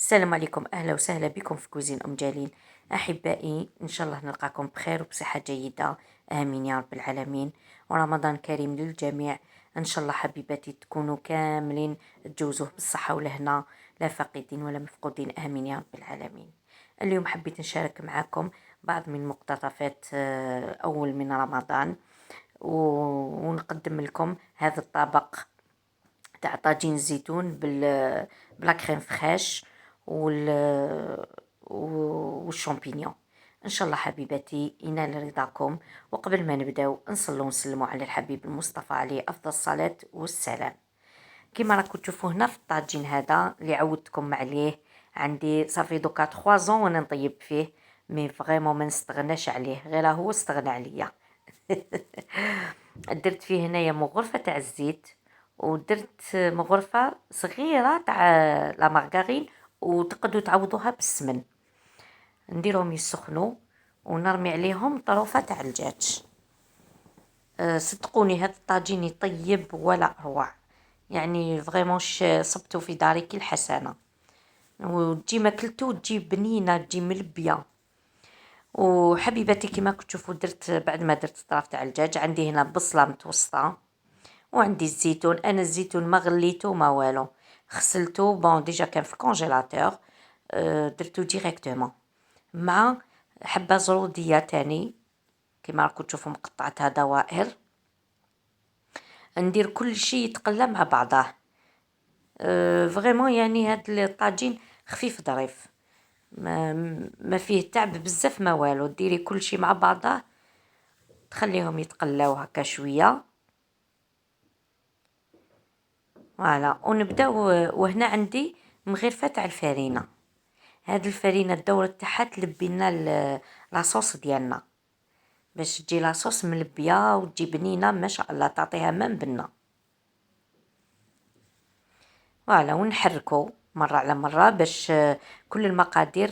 السلام عليكم، أهلا وسهلا بكم في كوزين أم جليل. أحبائي، إن شاء الله نلقاكم بخير وبصحة جيدة، آمين يا رب العالمين. ورمضان كريم للجميع. إن شاء الله حبيباتي تكونوا كاملين تجوزوه بالصحة والهنا، لا فاقدين ولا مفقودين، آمين يا رب العالمين. اليوم حبيت نشارك معكم بعض من مقتطفات أول من رمضان، ونقدم لكم هذا الطبق تاع طاجين الزيتون بلا كريم فريش والشامبينيون. ان شاء الله حبيباتي ينال رضاكم. وقبل ما نبداو نصلوا ونسلموا على الحبيب المصطفى عليه افضل الصلاه والسلام. كما راكم تشوفوا هنا في الطاجين هذا اللي عودتكم عليه، عندي صافي دوكا 3 زون وانا نطيب فيه، مي فريمون ما نستغناش عليه، غير هو استغنى عليا. درت فيه هنايا مغرفه تاع الزيت، ودرت مغرفه صغيره تاع لا مارغارين، وتقدروا تعوضوها بالسمن. نديرهم يسخنوا ونرمي عليهم طروفه تاع الدجاج. صدقوني هذا الطاجين يطيب ولا اروع، يعني فريمون صبتو في داري كي الحسنه، وتجي ماكلتو تجي بنينه تجي ملبيه. وحبيباتي كما تشوفوا درت بعد ما درت الطراف تاع الدجاج، عندي هنا بصله متوسطه، وعندي الزيتون. انا الزيتون ما غليته ما والو، غسلته بون ديجا كان في الكونجيلاتور. درتو ديريكتومون مع حبه زروديه تاني كما راكم تشوفوا مقطعتها دوائر. ندير كل شيء يتقلى مع بعضه. فريمون يعني هاد الطاجين خفيف ظريف، ما فيه تعب بزاف ما والو، ديري كل شيء مع بعضه تخليهم يتقلاو هكا شويه. فوالا ونبداو. وهنا عندي مغرفه تاع الفرينه. هاد الفرينه الدور تاعها تلبي لنا لاصوص ديالنا، باش تجي لاصوص ملبيه وتجي بنينه ما شاء الله، تعطيها مام بنه. فوالا ونحركو مره على مره باش كل المقادير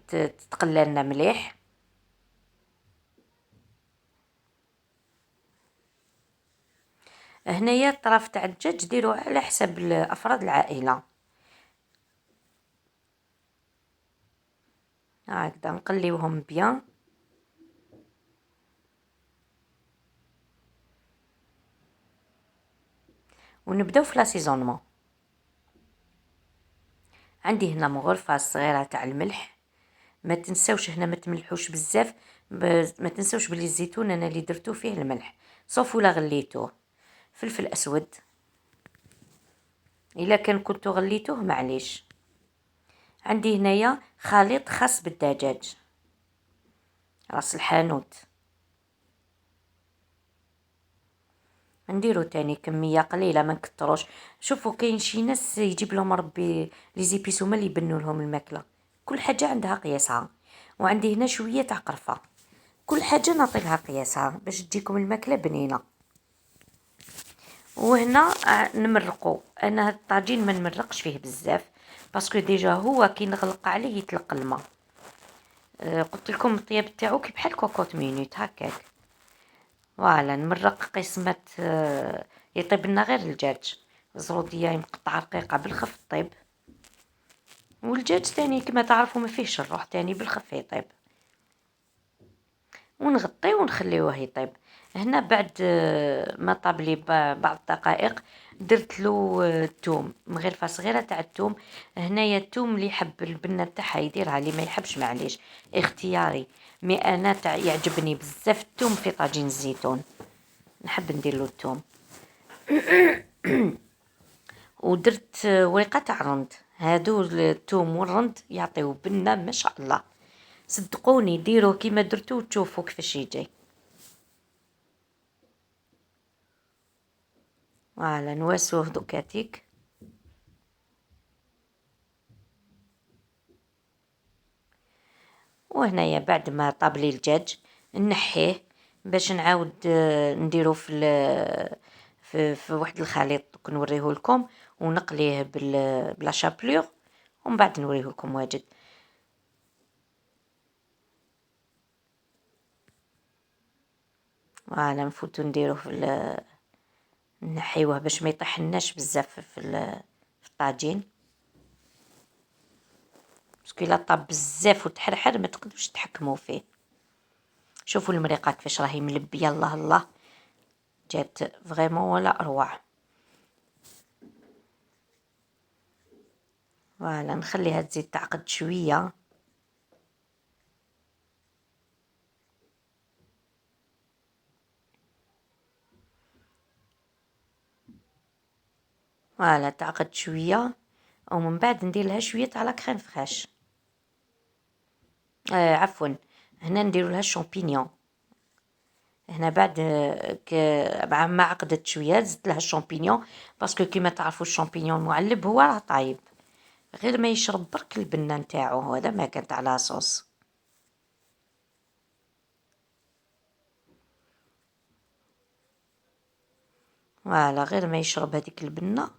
تتقلى لنا مليح. هنايا الطراف تاع الدجاج ديروه على حسب افراد العائله. هكذا نقليوهم بيان. ونبداو في لاسيزونمون. عندي هنا مغرفه صغيره تاع الملح. ما تنساوش هنا ما تملحوش بزاف، ما تنساوش بلي الزيتون انا اللي درتو فيه الملح، صوف ولا غليتوه. فلفل اسود الا كان كنتو غليتوه معليش. عندي هنايا خليط خاص بالدجاج، راس الحانوت. نديرو تاني كميه قليله ما نكتروش. شوفوا كاين شي ناس يجيب لهم ربي لي زيبيس هما اللي يبنوا لهم الماكله، كل حاجه عندها قياسها. وعندي هنا شويه تاع قرفه، كل حاجه نعطي لها قياسها باش تجيكم الماكله بنينه. وهنا نمرقو. انا هاد الطاجين ما نمرقش فيه بزاف باسكو ديجا هو كي نغلق عليه يطلق الماء. قلت لكم الطياب تاعو كي بحال كوكوط مينوت هكاك. فوالا نمرق قسمه يطيب لنا غير الدجاج، زروديه مقطعه رقيقه بالخف طيب، والدجاج تاني كما تعرفوا ما فيهش الروح تاني بالخف يطيب. ونغطيه ونخليوه يطيب. هنا بعد ما طاب لي بعض الدقائق درت له الثوم، مغرفه صغيره تاع الثوم. هنايا الثوم اللي يحب البنه تاعها يديرها، اللي ما يحبش معليش، اختياري. مي انا تاع يعجبني بزاف الثوم في طاجين الزيتون، نحب ندير له الثوم. ودرت ورقه تاع رند، هادو الثوم والرند يعطيو بنه ما شاء الله. صدقوني ديروه كيما درتو وتشوفوا كيفاش يجي. فوالا نواسوه دوكاتيك. وهنايا بعد ما طاب لي الدجاج نحيه باش نعاود نديرو في واحد الخليط دوك نوريه لكم، ونقليه بلا شابلور، ومن بعد نوريه لكم واجد. فوالا نفوتو نديروه نحيوه باش ما يطيحناش بزاف في الطاجين. باسكو الا طاب بزاف وتحرحر ما تقدروش تحكموا فيه. شوفوا المريقه كيفاش راهي ملبيه، الله الله، جات فريمون ولا اروع. فوالا نخليها تزيد تعقد شويه. فوالا تعقد شويه، ومن بعد ندير لها شويه تاع لا كريم فريش. عفوا، هنا نديرو لها الشامبينيون. هنا بعد مع ما عقدت شويه زدت لها الشامبينيون، باسكو كيما تعرفوا الشامبينيون المعلب هو راه طايب، غير ما يشرب برك البنه نتاعو، هذا ما كان تاع لاصوص. فوالا غير ما يشرب هذيك البنه.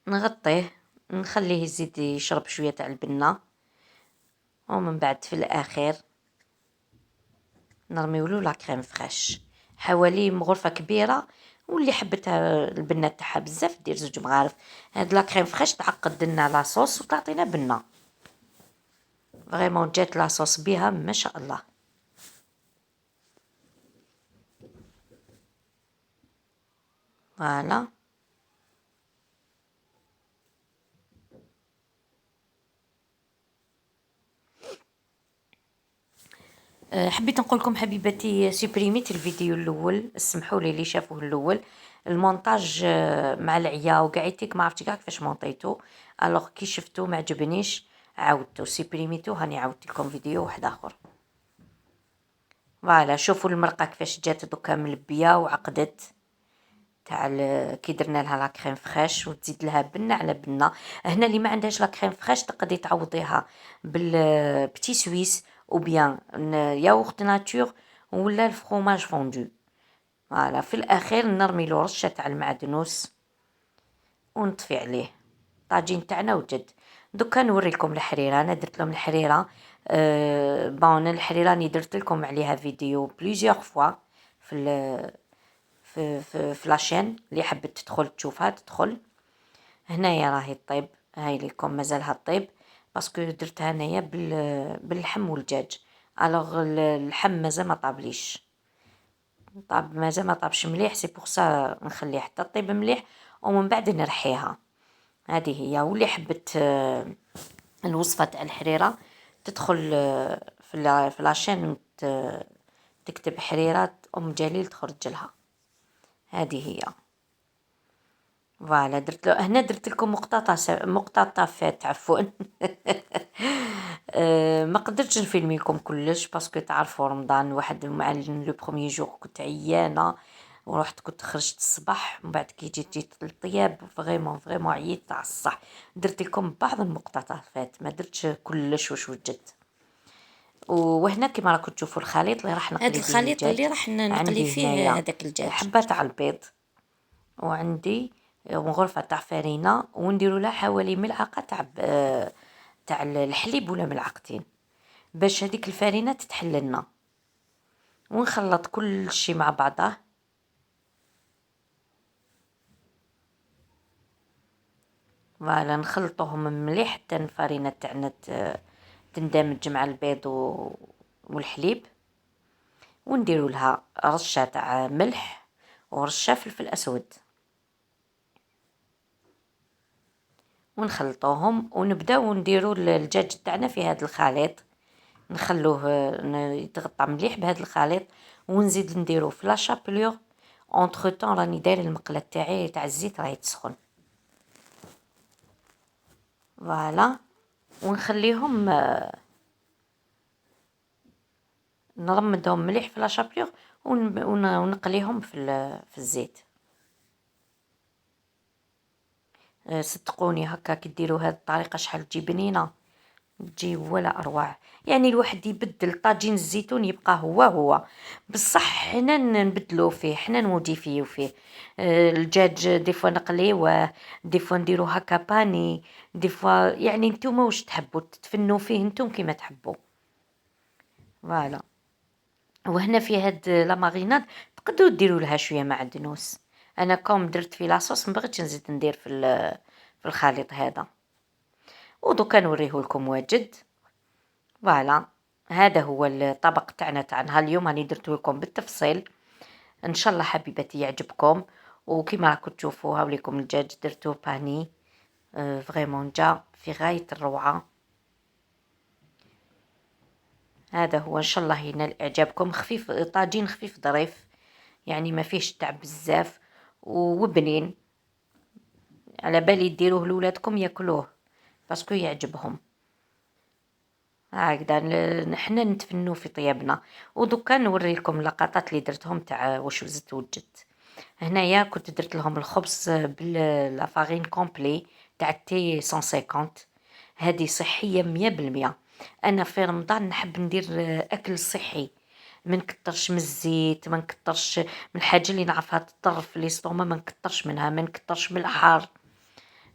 نغطيه، نخليه يزيد يشرب شويه تاع البنه، ومن بعد في الاخير نرميولو لا كريم فريش. حوالي مغرفه كبيره، واللي حبتها البنه تاعها بزاف دير 2 مغارف. هاد لا كريم فريش تعقد لنا لاصوص وتعطينا بنه فريمون، جات لاصوص بها ما شاء الله. فوالا حبيت نقول لكم حبيباتي، سيبريميت الفيديو الاول، اسمحوا لي اللي شافوه الاول. المونتاج مع العيا وقعيتك ما عرفتش كاع كيفاش مونطيتو، الوغ كي شفتو ما عجبنيش عاودتو سيبريميتو، هاني عاودت لكم فيديو واحد اخر. فوالا شوفوا المرقه كيفاش جات دوكا ملبيه وعقدت تاع كي درنا لها لا كريم فريش، وتزيد لها بنه على بنه. هنا اللي ما عندهاش لا كريم فريش تقدري تعوضيها بالبتي سويس او بيان ياغورت ناتور ولا الفرomاج فوندو. فوالا في الاخير نرمي له رشه تاع المعدنوس ونطفي عليه. طاجين تاعنا وجد. دوكا نوريكم الحريره. انا درت لهم الحريره، بون الحريره راني درت لكم عليها فيديو بليزيوغ فوا في في لاشين، اللي حبت تدخل تشوفها تدخل. هنايا راهي طيب، هاي ليكم مازالها طيب، باسكو درتها انايا باللحم والدجاج. الوغ اللحم مازال ما طابليش، طاب مازال ما طابش مليح، سي بوغ سا نخليه حتى طيب مليح ومن بعد نرحيها. هذه هي. واللي حبت الوصفه تاع الحريره تدخل في لاشين تكتب حريرة جليل تخرج لها. هذه هي. فوالا هنا درت لكم مقتطفات عفوا. ما قدرتش نفيلم لكم كلش باسكو تعرفوا رمضان، واحد مع لو بروميي جور كنت عيانه، ورحت كنت خرجت الصباح، ومن بعد كي جيت للطياب فريمون عييت تاع الصح. درت لكم بعض المقتطفات، ما درتش كلش واش وجدت. وهنا كيما راكم تشوفوا الخليط اللي راح نقلي هاد به الخليط اللي الدجاج. راح نقلي عندي فيه هنايا هذاك الدجاج. حبه تاع البيض، وعندي غرفة تاع فرينة، ونديروا لها حوالي ملعقة تاع الحليب ولا ملعقتين، باش هذيك الفرينة تتحل لنا. ونخلط كل شيء مع بعضه. فوالا نخلطوهم مليح حتى الفرينة تاعنا تندمج مع البيض والحليب. ونديروا لها رشة تاع ملح ورشة فلفل اسود، ونخلطوهم ونبداو نديروا الدجاج تاعنا في هذا الخليط، نخلوه يتغطى مليح بهذا الخليط، ونزيد نديرو في لا شابلور. اونتر طون راني داير المقله تاعي تاع الزيت راهي تسخن. فوالا ونخليهم نرمدهم مليح في لا شابلور ونقليهم في الزيت. صدقوني هكا كي ديروا هذه الطريقه شحال تجي بنينه، تجي ولا اروع. يعني الواحد يبدل طاجين الزيتون يبقى هو بصح حنا نبدلو فيه، حنا نموديفيو فيه. الدجاج دي فوا نقليوه، دي فوا نديرو هكا باني، دي فوا يعني نتوما واش تحبوا تتفنوا فيه نتوم كيما تحبوا. فوالا وهنا في هاد لا ماريناد تقدروا ديروا لها شويه معدنوس. انا كوم درت في لاصوص مبغيتش نزيد ندير في الخليط هذا. ودوكا نوريه لكم واجد. فوالا، هذا هو الطبق تاعنا تاع نهار اليوم، راني درته لكم بالتفصيل. ان شاء الله حبيباتي يعجبكم. وكما راكم تشوفوا هاوليكم الدجاج درتو باني، فريمون جا في غاية الروعة. هذا هو، ان شاء الله ينال اعجابكم. خفيف، طاجين خفيف ظريف، يعني ما فيش تعب بزاف وبنين. على بالي ديروه لولادكم ياكلوه باسكو يعجبهم. هكذا نحنا نتفنوا في طيابنا. ودوكا نوري لكم اللقطات اللي درتهم تاع واش زدت وجدت. هنايا كنت درت لهم الخبز باللافارين كومبلي تاع تي 150. هذه صحيه 100%. انا في رمضان نحب ندير اكل صحي، ما نكترش من الزيت، ما نكترش من الحاجه اللي نعرفها تضر في ليستوما، ما نكترش منها، ما نكترش من الحار.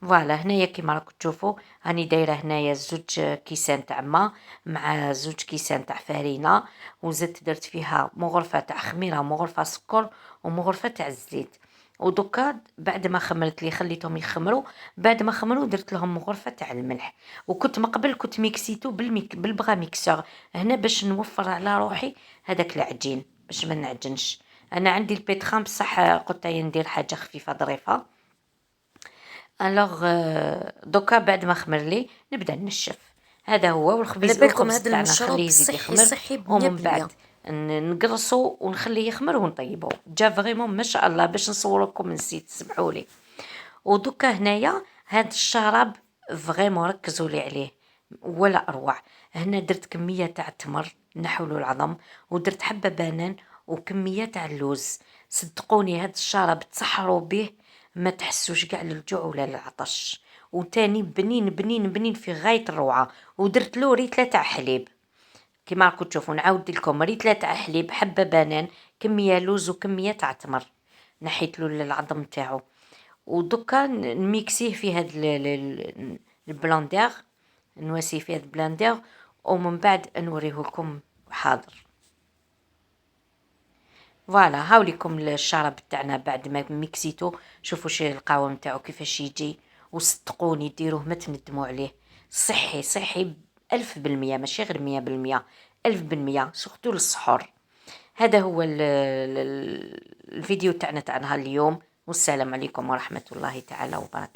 فوالا، هنايا كيما راكم تشوفوا راني دايره هنايا 2 كيسان تاع ما مع 2 كيسان تاع فرينه، وزدت درت فيها مغرفه تاع خميره، مغرفه سكر، ومغرفه تاع الزيت. ودوكا بعد ما خمرت لي خليتهم يخمروا. بعد ما خمروا درت لهم مغرفه تاع الملح. وكنت من قبل كنت ميكسيتو بالبغا ميكسور هنا باش نوفر على روحي هذاك العجين باش ما نعجنش. انا عندي البيتخام بصح قلت ندير حاجه خفيفه ظريفه. الوغ دوكا بعد ما خمر لي نبدا نشف. هذا هو. على والخبز بالكم الخبز هذا تاعنا نخليه المشروب يزيد صحي يخمر، صحي ومن بعد ب100%. نقرصو ونخليه يخمر ونطيبو. جا فريمون ما شاء الله. باش نصور لكم نسيت، سمحوا لي. ودوكا هنايا هاد الشراب فريمون ركزوا لي عليه ولا اروع. هنا درت كميه تاع التمر نحولو العظم، ودرت حبه بانان وكميه تاع اللوز. صدقوني هاد الشراب تسحروا به ما تحسوش كاع للجوع ولا للعطش. وتاني بنين بنين بنين في غاية الروعة. ودرت له ريتلة تاع حليب كيما راكم تشوفوا. نعاود لكم ريتلة تاع حليب، حبة بانان، كمية لوز وكمية تاع تمر. نحيت له العظم تاعو. ودوكا نميكسيه في هاد البلاندير، نواسيه في هاد البلاندير. ومن بعد نوريه لكم حاضر. فوالا، هاوليكم الشراب تاعنا بعد ما ميكسيتو. شوفوا شي القوام تاعو كيفاش يجي. وصدقوني ديروه ما تندموا عليه. صحي صحي 1000%، ماشي غير 100%، 1000%، سورتو للسحور. هذا هو الفيديو تاعنا تاع نهار اليوم. والسلام عليكم ورحمة الله تعالى وبركاته.